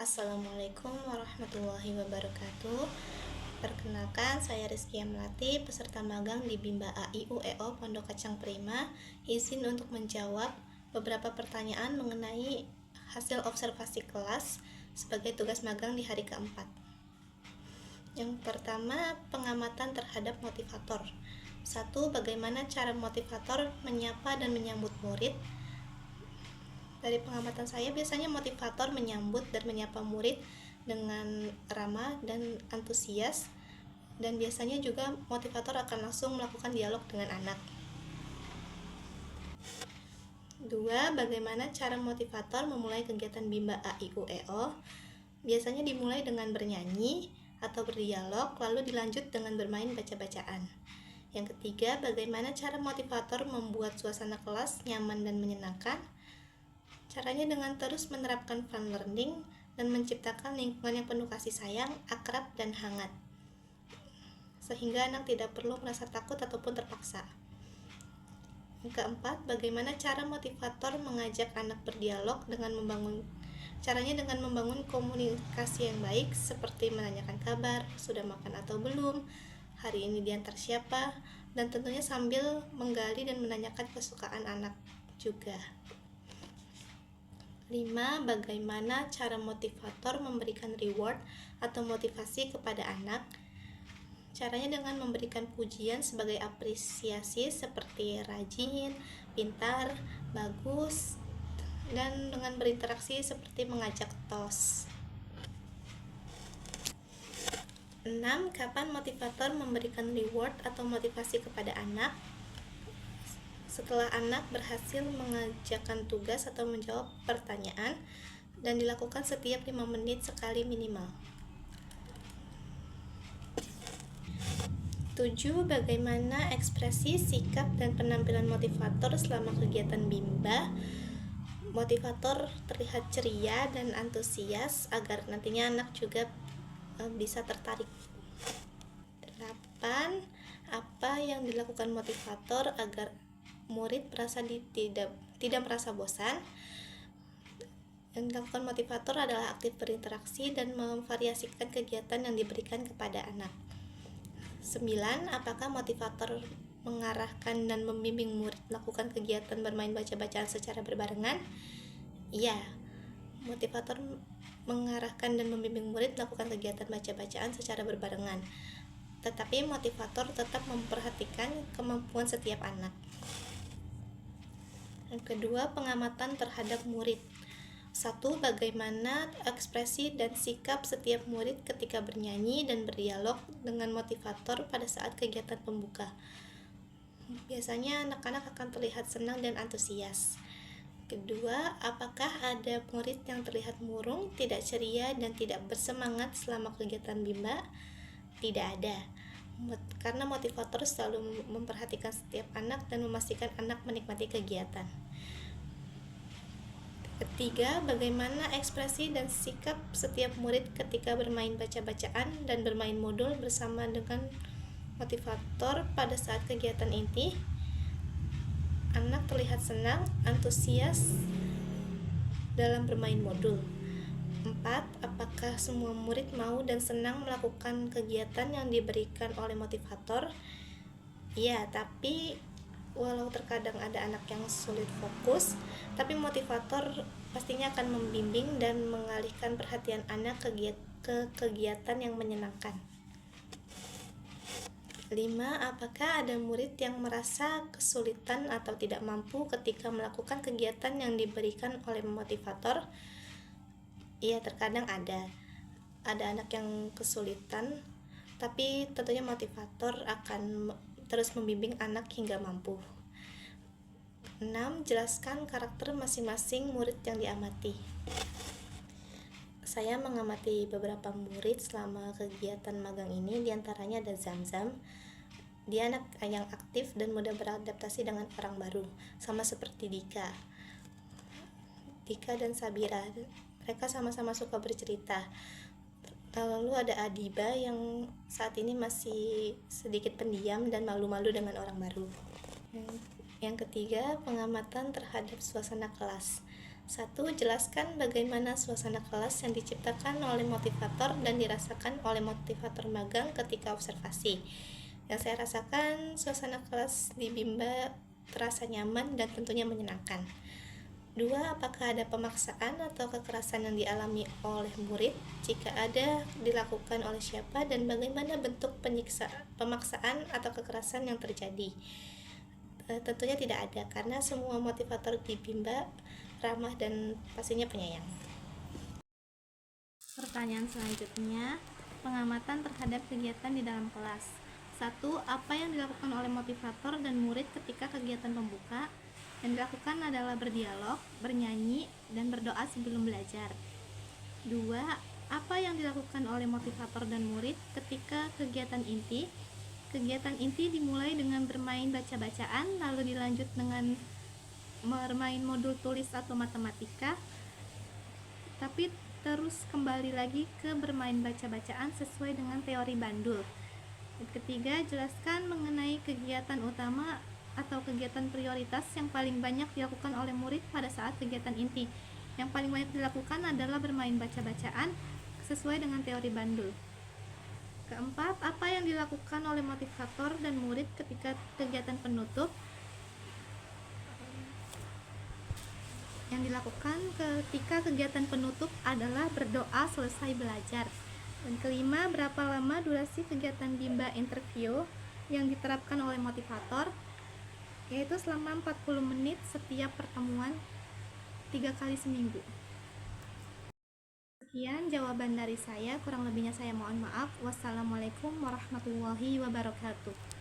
Assalamualaikum warahmatullahi wabarakatuh. Perkenalkan, saya Rizkia Melati, peserta magang di Bimba AIUEO Pondok Kacang Prima. Izin untuk menjawab beberapa pertanyaan mengenai hasil observasi kelas sebagai tugas magang di hari keempat. Yang pertama, pengamatan terhadap motivator. 1. Bagaimana cara motivator menyapa dan menyambut murid? Dari pengamatan saya, biasanya motivator menyambut dan menyapa murid dengan ramah dan antusias, dan biasanya juga motivator akan langsung melakukan dialog dengan anak. 2. Bagaimana cara motivator memulai kegiatan Bimba AIUEO? Biasanya dimulai dengan bernyanyi atau berdialog, lalu dilanjut dengan bermain baca-bacaan. Yang ketiga, bagaimana cara motivator membuat suasana kelas nyaman dan menyenangkan? Caranya dengan terus menerapkan fun learning dan menciptakan lingkungan yang penuh kasih sayang, akrab, dan hangat, sehingga anak tidak perlu merasa takut ataupun terpaksa. Yang keempat, bagaimana cara motivator mengajak anak berdialog caranya dengan membangun komunikasi yang baik, seperti menanyakan kabar, sudah makan atau belum, hari ini diantar siapa, dan tentunya sambil menggali dan menanyakan kesukaan anak juga. 5. Bagaimana cara motivator memberikan reward atau motivasi kepada anak? Caranya dengan memberikan pujian sebagai apresiasi seperti rajin, pintar, bagus, dan dengan berinteraksi seperti mengajak tos. 6. Kapan motivator memberikan reward atau motivasi kepada anak? Setelah anak berhasil mengerjakan tugas atau menjawab pertanyaan, dan dilakukan setiap 5 menit sekali minimal. 7. Bagaimana ekspresi, sikap, dan penampilan motivator selama kegiatan Bimba? Motivator terlihat ceria dan antusias agar nantinya anak juga bisa tertarik. 8. Apa yang dilakukan motivator agar murid tidak merasa bosan? Yang dilakukan motivator adalah aktif berinteraksi dan memvariasikan kegiatan yang diberikan kepada anak. 9. Apakah motivator mengarahkan dan membimbing murid melakukan kegiatan bermain baca-bacaan secara berbarengan? Iya, motivator mengarahkan dan membimbing murid melakukan kegiatan baca-bacaan secara berbarengan, tetapi motivator tetap memperhatikan kemampuan setiap anak. Yang kedua, pengamatan terhadap murid. 1. Bagaimana ekspresi dan sikap setiap murid ketika bernyanyi dan berdialog dengan motivator pada saat kegiatan pembuka? Biasanya anak-anak akan terlihat senang dan antusias. Kedua, apakah ada murid yang terlihat murung, tidak ceria, dan tidak bersemangat selama kegiatan Bimba? Tidak ada, karena motivator selalu memperhatikan setiap anak dan memastikan anak menikmati kegiatan. Ketiga, bagaimana ekspresi dan sikap setiap murid ketika bermain baca-bacaan dan bermain modul bersama dengan motivator pada saat kegiatan inti? Anak terlihat senang, antusias dalam bermain modul. 4. Apakah semua murid mau dan senang melakukan kegiatan yang diberikan oleh motivator? Iya, tapi walau terkadang ada anak yang sulit fokus, tapi motivator pastinya akan membimbing dan mengalihkan perhatian anak ke kegiatan yang menyenangkan. 5. Apakah ada murid yang merasa kesulitan atau tidak mampu ketika melakukan kegiatan yang diberikan oleh motivator? Iya, terkadang ada anak yang kesulitan, tapi tentunya motivator akan terus membimbing anak hingga mampu. 6. Jelaskan karakter masing-masing murid yang diamati. Saya mengamati beberapa murid selama kegiatan magang ini, diantaranya ada Zamzam. Dia anak yang aktif dan mudah beradaptasi dengan orang baru, sama seperti Dika dan Sabira. Mereka sama-sama suka bercerita. Lalu ada Adiba yang saat ini masih sedikit pendiam dan malu-malu dengan orang baru. Yang ketiga, pengamatan terhadap suasana kelas. 1. Jelaskan bagaimana suasana kelas yang diciptakan oleh motivator dan dirasakan oleh motivator magang ketika observasi. Yang saya rasakan, suasana kelas di Bimba terasa nyaman dan tentunya menyenangkan. 2. Apakah ada pemaksaan atau kekerasan yang dialami oleh murid? Jika ada, dilakukan oleh siapa dan bagaimana bentuk pemaksaan atau kekerasan yang terjadi? Tentunya tidak ada, karena semua motivator di Bimba ramah dan pastinya penyayang. Pertanyaan selanjutnya, pengamatan terhadap kegiatan di dalam kelas. 1. Apa yang dilakukan oleh motivator dan murid ketika kegiatan pembuka? Yang dilakukan adalah berdialog, bernyanyi, dan berdoa sebelum belajar. 2. Apa yang dilakukan oleh motivator dan murid ketika kegiatan inti? Kegiatan inti dimulai dengan bermain baca-bacaan, lalu dilanjut dengan bermain modul tulis atau matematika, tapi terus kembali lagi ke bermain baca-bacaan sesuai dengan teori Bandul. Ketiga, jelaskan mengenai kegiatan utama atau kegiatan prioritas yang paling banyak dilakukan oleh murid pada saat kegiatan inti. Yang paling banyak dilakukan adalah bermain baca-bacaan sesuai dengan teori Bandul. Keempat, apa yang dilakukan oleh motivator dan murid ketika kegiatan penutup? Yang dilakukan ketika kegiatan penutup adalah berdoa selesai belajar. Dan kelima, berapa lama durasi kegiatan Bimba interview yang diterapkan oleh motivator? Yaitu selama 40 menit setiap pertemuan 3 kali seminggu. Sekian jawaban dari saya, kurang lebihnya saya mohon maaf. Wassalamualaikum warahmatullahi wabarakatuh.